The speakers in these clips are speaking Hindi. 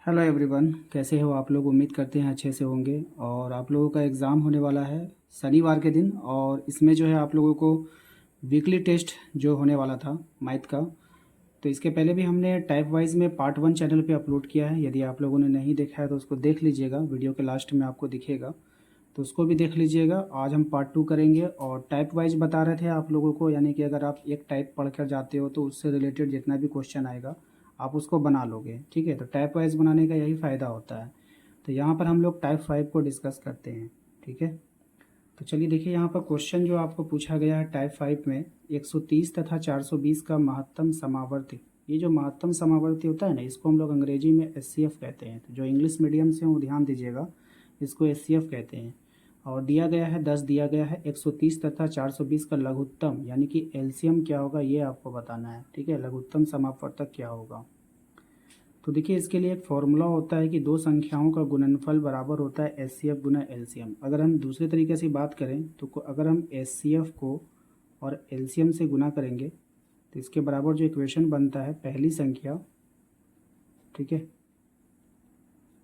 हेलो एवरीवन, कैसे हो आप लोग। उम्मीद करते हैं अच्छे से होंगे। और आप लोगों का एग्ज़ाम होने वाला है शनिवार के दिन, और इसमें जो है आप लोगों को वीकली टेस्ट जो होने वाला था मैथ का, तो इसके पहले भी हमने टाइप वाइज में पार्ट 1 चैनल पे अपलोड किया है। यदि आप लोगों ने नहीं देखा है तो उसको देख लीजिएगा, वीडियो के लास्ट में आपको दिखेगा, तो उसको भी देख लीजिएगा। आज हम पार्ट 2 करेंगे और टाइप वाइज बता रहे थे आप लोगों को, यानी कि अगर आप एक टाइप पढ़ कर जाते हो तो उससे रिलेटेड जितना भी क्वेश्चन आएगा आप उसको बना लोगे। ठीक है, तो टाइप वाइज बनाने का यही फ़ायदा होता है। तो यहाँ पर हम लोग टाइप 5 को डिस्कस करते हैं। ठीक है, तो चलिए देखिए, यहाँ पर क्वेश्चन जो आपको पूछा गया है टाइप 5 में 130 तथा 420 का महत्तम समावर्ती। ये जो महत्तम समावर्ती होता है ना, इसको हम लोग अंग्रेजी में एचसीएफ कहते हैं। तो जो इंग्लिश मीडियम से वो ध्यान दीजिएगा, इसको एचसीएफ कहते हैं। और दिया गया है 10, दिया गया है 130 तथा 420 का लघुत्तम यानी कि एलसीएम क्या होगा ये आपको बताना है। ठीक है, लघुत्तम समापवर्तक क्या होगा। तो देखिए, इसके लिए एक फॉर्मूला होता है कि दो संख्याओं का गुणनफल बराबर होता है एचसीएफ गुना एलसीएम। अगर हम दूसरे तरीके से बात करें तो अगर हम एचसीएफ को और एलसीएम से गुना करेंगे तो इसके बराबर जो इक्वेशन बनता है, पहली संख्या, ठीक है,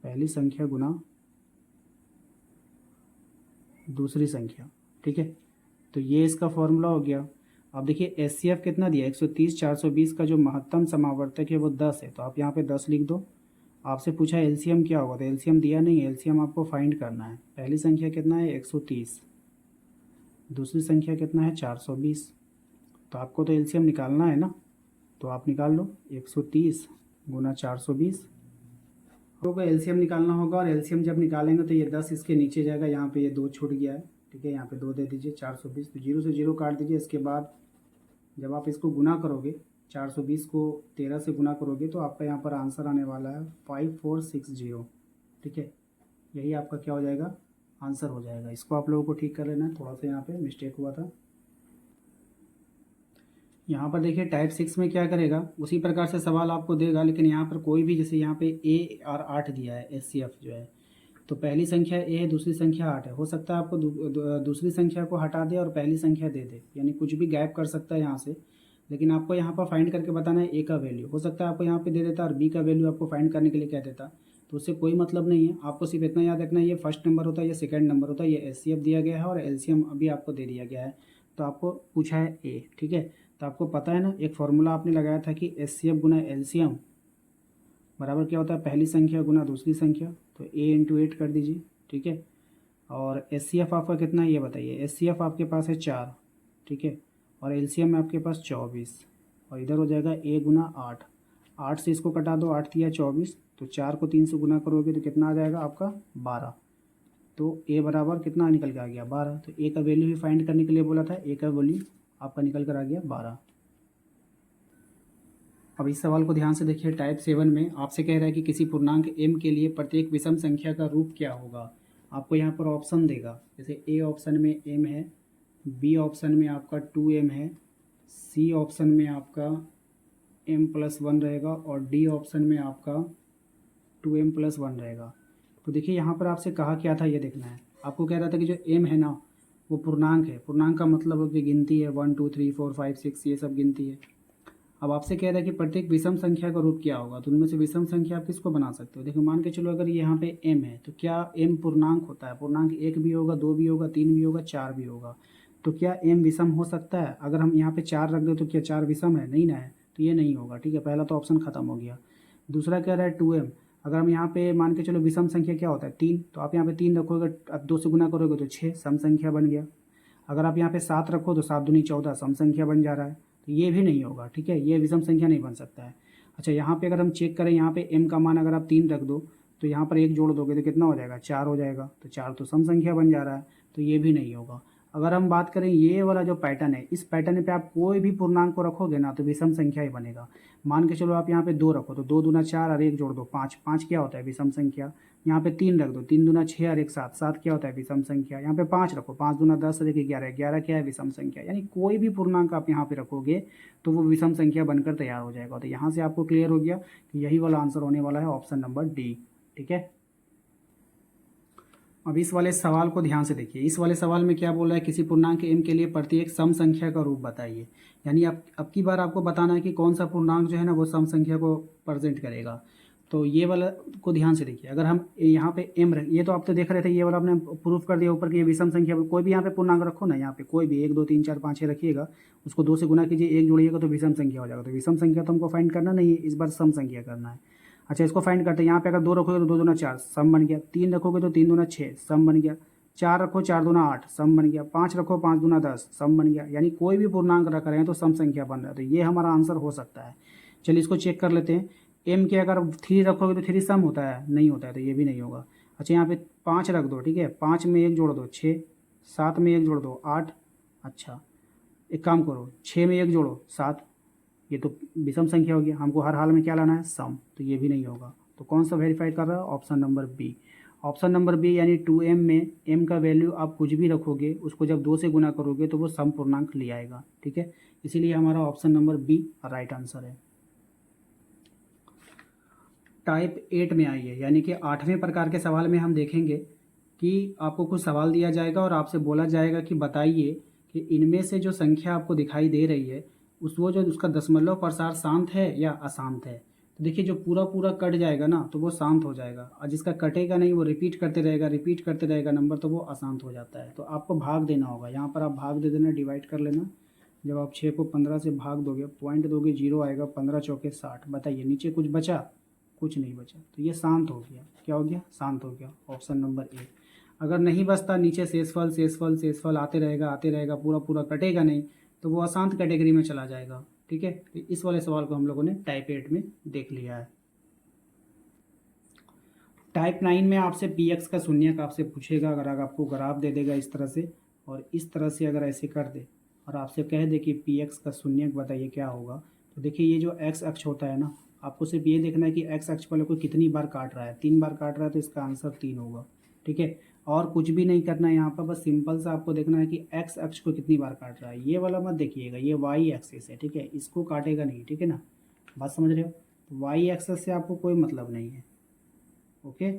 पहली संख्या गुना दूसरी संख्या। ठीक है, तो ये इसका फॉर्मूला हो गया। अब देखिए एचसीएफ कितना दिया, 130 420 का जो महत्तम समावर्तक है वो 10 है, तो आप यहाँ पे 10 लिख दो। आपसे पूछा एलसीएम क्या होगा, तो एलसीएम दिया नहीं, एलसीएम आपको फाइंड करना है। पहली संख्या कितना है 130, दूसरी संख्या कितना है 420, तो आपको तो एलसीएम निकालना है ना, तो आप निकाल लो 130 गुना 420। आपको एलसीएम निकालना होगा, और एलसीएम जब निकालेंगे तो ये 10 इसके नीचे जाएगा, यहाँ पे ये 2 छूट गया है। ठीक है, यहाँ पे 2 दे दीजिए, 420, तो जीरो से जीरो काट दीजिए। इसके बाद जब आप इसको गुना करोगे, 420 को 13 से गुना करोगे तो आपका यहाँ पर आंसर आने वाला है 5460। ठीक है, यही आपका क्या हो जाएगा, आंसर हो जाएगा। इसको आप लोगों को ठीक कर लेना है, थोड़ा सा यहाँ पे मिस्टेक हुआ था। यहाँ पर देखिए टाइप 6 में क्या करेगा, उसी प्रकार से सवाल आपको देगा, लेकिन यहाँ पर कोई भी, जैसे यहाँ पे ए और 8 दिया है, एचसीएफ जो है, तो पहली संख्या ए है, दूसरी संख्या 8 है। हो सकता है आपको दूसरी संख्या को हटा दे और पहली संख्या दे दे, यानी कुछ भी गैप कर सकता है यहाँ से। लेकिन आपको यहाँ पर फाइंड करके बताना है ए का वैल्यू। हो सकता है आपको यहाँ पे दे देता और बी का वैल्यू आपको फाइंड करने के लिए कह देता, तो उससे कोई मतलब नहीं है। आपको सिर्फ इतना याद रखना है, ये फर्स्ट नंबर होता है, ये सेकंड नंबर होता है, ये एचसीएफ दिया गया है और एलसीएम अभी आपको दे दिया गया है, तो आपको पूछा है ए। ठीक है, तो आपको पता है ना, एक फॉर्मूला आपने लगाया था कि एचसीएफ गुना एलसीएम बराबर क्या होता है, पहली संख्या गुना दूसरी संख्या, तो ए इंटू 8 कर दीजिए। ठीक है, और एचसीएफ आपका कितना है ये बताइए। एचसीएफ आपके पास है 4, ठीक है, और एलसीएम है आपके पास 24, और इधर हो जाएगा ए गुना 8। 8 से इसको कटा दो, 8 दिया 24, तो 4 को 3 से गुना करोगे तो कितना आ जाएगा आपका 12। तो ए बराबर कितना निकल के आ गया 12। तो ए का वैल्यू भी फाइंड करने के लिए बोला था, ए का वैल्यू आपका निकल कर आ गया 12। अब इस सवाल को ध्यान से देखिए, टाइप 7 में आपसे कह रहा है कि किसी पूर्णांक m के लिए प्रत्येक विषम संख्या का रूप क्या होगा। आपको यहाँ पर ऑप्शन देगा, जैसे ए ऑप्शन में m है, बी ऑप्शन में आपका 2m है, सी ऑप्शन में आपका m+1 रहेगा, और डी ऑप्शन में आपका 2m+1 रहेगा। तो देखिए यहाँ पर आपसे कहा क्या था ये देखना है। आपको कह रहा था कि जो m है ना वो पूर्णांक है। पूर्णांक का मतलब कि गिनती है, 1 2 3 4 5 6 ये सब गिनती है। अब आपसे कह रहा है कि प्रत्येक विषम संख्या का रूप क्या होगा, तो उनमें से विषम संख्या आप किसको बना सकते हो। देखो मान के चलो अगर यहाँ पे m है, तो क्या m पूर्णांक होता है। पूर्णांक 1 भी होगा, 2 भी होगा, 3 भी होगा, 4 भी होगा। तो क्या m विषम हो सकता है। अगर हम यहाँ पे 4 रख दे तो क्या 4 विषम है, नहीं ना है, तो ये नहीं होगा। ठीक है, पहला तो ऑप्शन खत्म हो गया। दूसरा कह रहा है 2m। अगर हम यहाँ पे मान के चलो विषम संख्या क्या होता है 3, तो आप यहाँ पे 3 रखोगे, अब 2 से गुना करोगे तो 6 सम संख्या बन गया। अगर आप यहाँ पे 7 रखो तो 7 दूनी 14 सम संख्या बन जा रहा है, तो ये भी नहीं होगा। ठीक है, ये विषम संख्या नहीं बन सकता है। अच्छा, यहाँ पे अगर हम चेक करें, यहाँ पे m का मान अगर आप 3 रख दो तो यहाँ पर 1 जोड़ दोगे तो कितना हो जाएगा 4 हो जाएगा, तो 4 तो सम संख्या बन जा रहा है, तो ये भी नहीं होगा। अगर हम बात करें ये वाला जो पैटर्न है, इस पैटर्न पे आप कोई भी पूर्णांक को रखोगे ना तो विषम संख्या ही बनेगा। मान के चलो आप यहाँ पे 2 रखो तो 2 दूना 4 और 1 जोड़ दो 5, 5 क्या होता है विषम संख्या। यहाँ पे 3 रख दो, 3 दूना 6 और 1 7, 7 क्या होता है विषम संख्या। यहाँ पे 5 रखो, 5 दूना 10 और 1 11, 11 क्या है विषम संख्या। यानी कोई भी पूर्णांक आप यहाँ पे रखोगे तो वो विषम संख्या बनकर तैयार हो जाएगा। तो यहाँ से आपको क्लियर हो गया कि यही वाला आंसर होने वाला है, ऑप्शन नंबर डी। ठीक है, अब इस वाले सवाल को ध्यान से देखिए। इस वाले सवाल में क्या बोल रहा है, किसी पूर्णांक m के लिए प्रत्येक सम संख्या का रूप बताइए। यानी अब की बार आपको बताना है कि कौन सा पूर्णांक जो है ना वो सम संख्या को प्रेजेंट करेगा। तो ये वाला को ध्यान से देखिए, अगर हम यहाँ पे m रख, ये तो आप तो देख रहे थे, ये वाला आपने प्रूफ कर दिया ऊपर की ये विषम संख्या, कोई भी यहाँ पे पूर्णांक रखो ना, यहाँ पे कोई भी 1 2 3 4 5 6 रखिएगा, उसको 2 से गुना कीजिए, 1 जोड़िएगा तो विषम संख्या हो जाएगा। तो विषम संख्या तो हमको फाइंड करना नहीं है, इस बार सम संख्या करना है। अच्छा, इसको फाइंड करते हैं। यहाँ पे अगर 2 रखोगे तो 2 दूना 4 सम बन गया, 3 रखोगे तो 3 दूना 6 सम बन गया, 4 रखो 4 दूना 8 सम बन गया, 5 रखो 5 दूना 10 सम बन गया। यानी कोई भी पूर्णांक रख रहे हैं तो सम संख्या बन रहा है, तो ये हमारा आंसर हो सकता है। चलिए इसको चेक कर लेते हैं। m के अगर 3 रखोगे तो 3 सम होता है, नहीं होता है, तो ये भी नहीं होगा। अच्छा, यहाँ पे 5 रख दो, ठीक है, 5 में 1 जोड़ दो 6, 7 में 1 जोड़ दो 8। अच्छा, एक काम करो, 6 में 1 जोड़ो 7, ये तो विषम संख्या हो गया, हमको हर हाल में क्या लाना है, सम, तो ये भी नहीं होगा। तो कौन सा वेरीफाई कर रहा है, option number b. Option number b यानी 2m में m का वैल्यू आप कुछ भी रखोगे, उसको जब 2 से गुना करोगे तो वो सम पूर्णांक ले आएगा, ठीक है। इसीलिए हमारा option number b right answer है। टाइप 8 में आइए, यानी कि 8वें प्रकार के सवाल में हम देखेंगे कि आपको कुछ सवाल दिया जाएगा और आपसे बोला जाएगा कि बताइए कि इनमें से जो संख्या आपको दिखाई दे रही है वो जो उसका दशमलव प्रसार शांत है या अशांत है। तो देखिए, जो पूरा पूरा कट जाएगा ना तो वो शांत हो जाएगा, और जिसका कटेगा नहीं वो रिपीट करते रहेगा नंबर, तो वो अशांत हो जाता है। तो आपको भाग देना होगा, यहाँ पर आप भाग दे देना, डिवाइड कर लेना। जब आप 6 को 15 से भाग दोगे, पॉइंट दोगे, 0 आएगा, 15 चौके 60। बताइए नीचे कुछ बचा, कुछ नहीं बचा, तो ये शांत हो गया। क्या हो गया, शांत हो गया, ऑप्शन नंबर ए। अगर नहीं बचता, नीचे शेषफल आते रहेगा, पूरा पूरा कटेगा नहीं, तो वो अशांत कैटेगरी में चला जाएगा, ठीक है। तो इस वाले सवाल को हम लोगों ने टाइप 8 में देख लिया है। टाइप 9 में आपसे px का शून्यक आपसे पूछेगा, अगर आपको ग्राफ दे देगा इस तरह से, और इस तरह से अगर ऐसे कर दे और आपसे कह दे कि px का शून्यक बताइए क्या होगा, तो देखिए ये जो x अक्ष होता है ना, आपको सिर्फ ये देखना है कि x अक्ष वाले को कितनी बार काट रहा है, 3 बार काट रहा है, तो इसका आंसर 3 होगा, ठीक है। और कुछ भी नहीं करना है यहाँ पर, बस सिंपल सा आपको देखना है कि x अक्ष को कितनी बार काट रहा है। ये वाला मत देखिएगा, ये y एक्सिस है, ठीक है, इसको काटेगा नहीं, ठीक है ना, बात समझ रहे हो। तो y एक्सिस से आपको कोई मतलब नहीं है, ओके।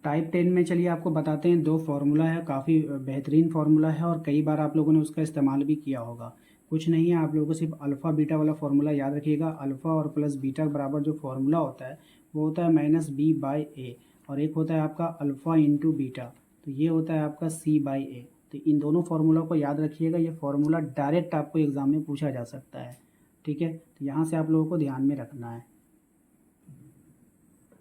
टाइप 10 में चलिए आपको बताते हैं, 2 फार्मूला है, काफ़ी बेहतरीन फार्मूला है और कई बार आप लोगों ने उसका इस्तेमाल भी किया होगा। कुछ नहीं है, आप लोगों को सिर्फ अल्फ़ा बीटा वाला फार्मूला याद रखिएगा। अल्फ़ा और प्लस बीटा बराबर जो फार्मूला होता है वो होता है -b/a, और एक होता है आपका अल्फ़ा इंटू बीटा, तो ये होता है आपका c/a। तो इन दोनों फार्मूला को याद रखिएगा, ये फार्मूला डायरेक्ट आपको एग्ज़ाम में पूछा जा सकता है, ठीक है। तो यहाँ से आप लोगों को ध्यान में रखना है।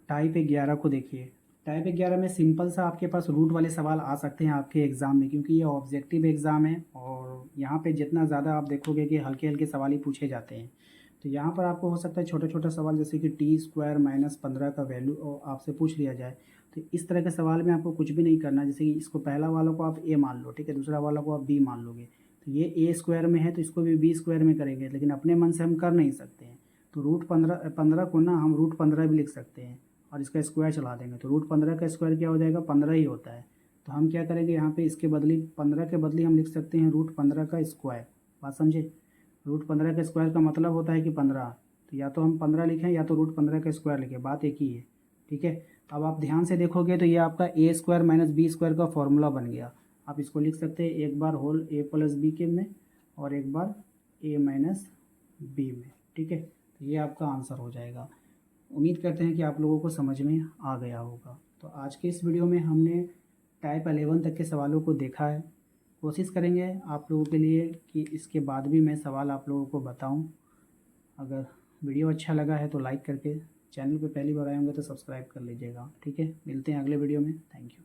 टाइप 11 को देखिए। टाइप 11 में सिंपल सा आपके पास रूट वाले सवाल आ सकते हैं आपके एग्ज़ाम में, क्योंकि ये ऑब्जेक्टिव एग्ज़ाम है और यहाँ पे जितना ज़्यादा आप देखोगे कि हल्के हल्के सवाल ही पूछे जाते हैं। तो यहाँ पर आपको हो सकता है छोटा छोटा सवाल, जैसे कि t² -15 का वैल्यू आपसे पूछ लिया जाए। तो इस तरह के सवाल में आपको कुछ भी नहीं करना, जैसे कि इसको पहला वाला को आप a मान लो, ठीक है, दूसरा वाला को आप b मान लोगे, तो ये a² में है तो इसको भी b² में करेंगे, लेकिन अपने मन से हम कर नहीं सकते हैं। तो रूट 15 को ना हम रूट 15 भी लिख सकते हैं और इसका स्क्वायर चला देंगे, तो रूट 15 का स्क्वायर क्या हो जाएगा, 15 ही होता है। तो हम क्या करेंगे, यहाँ पे इसके बदले 15 के बदले हम लिख सकते हैं रूट 15 का स्क्वायर। बात समझे, रूट 15 का स्क्वायर का मतलब होता है कि 15, तो या तो हम 15 लिखें या तो रूट 15 का स्क्वायर लिखें, बात एक ही है, ठीक है। अब आप ध्यान से देखोगे तो ये आपका a² - b² का फॉर्मूला बन गया। आप इसको लिख सकते हैं एक बार होल a + b के में और एक बार a - b में, ठीक है। तो ये आपका आंसर हो जाएगा। उम्मीद करते हैं कि आप लोगों को समझ में आ गया होगा। तो आज के इस वीडियो में हमने टाइप 11 तक के सवालों को देखा है। कोशिश करेंगे आप लोगों के लिए कि इसके बाद भी मैं सवाल आप लोगों को बताऊं। अगर वीडियो अच्छा लगा है तो लाइक करके, चैनल पे पहली बार आए होंगे तो सब्सक्राइब कर लीजिएगा, ठीक है। मिलते हैं अगले वीडियो में, थैंक यू।